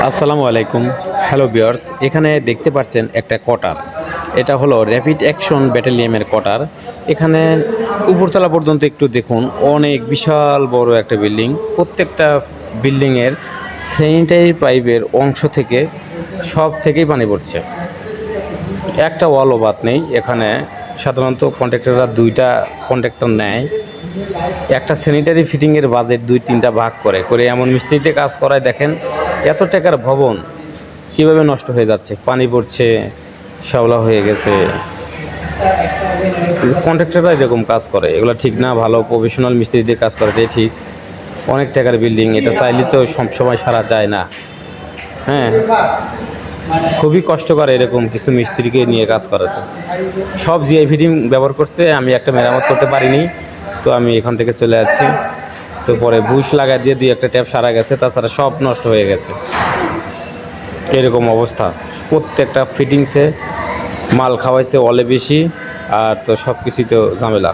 আসসালামু আলাইকুম। Hello viewers, এখানে দেখতে পাচ্ছেন একটা কটার। এটা হলো র্যাপিড অ্যাকশন ব্যাটালিয়নের কটার। এখানে উপরতলা পর্যন্ত একটু দেখুন, অনেক বিশাল বড় একটা বিল্ডিং। প্রত্যেকটা বিল্ডিংয়ের স্যানিটারি পাইপের অংশ থেকে সব থেকেই পানি পড়ছে। একটা ওয়ালও বাদ নেই। এখানে সাধারণত কন্ট্রাক্টররা ২টা কন্ট্রাক্টর নেয়। একটা স্যানিটারি ফিটিংয়ের বাজেট ২-৩টা ভাগ করে এমন মিস্ত্রিতে কাজ করায় দেখেন এত টাকার ভবন কীভাবে নষ্ট হয়ে যাচ্ছে, পানি পড়ছে, শ্যাওলা হয়ে গেছে। কন্ট্রাক্টররা এরকম কাজ করে, এগুলো ঠিক না। ভালো প্রফেশনাল মিস্ত্রি দিয়ে কাজ করে এটাই ঠিক। অনেক টাকার বিল্ডিং, এটা চাইলে তো সবসময় সারা যায় না। হ্যাঁ, খুবই কষ্টকর এরকম কিছু মিস্ত্রিকে নিয়ে কাজ করাতে। সব জিআই ফিটিং ব্যবহার করছে, আমি একটা মেরামত করতে পারিনি, তো আমি এখান থেকে চলে আসছি। তো পরে বুশ লাগা দিয়ে ২-১টা ট্যাপ সারা গেছে, তাছাড়া সব নষ্ট হয়ে গেছে। এরকম অবস্থা, প্রত্যেকটা ফিটিংসে মাল খাওয়াইছে অলে বেশি, আর তো সব কিছুই তো ঝামেলা।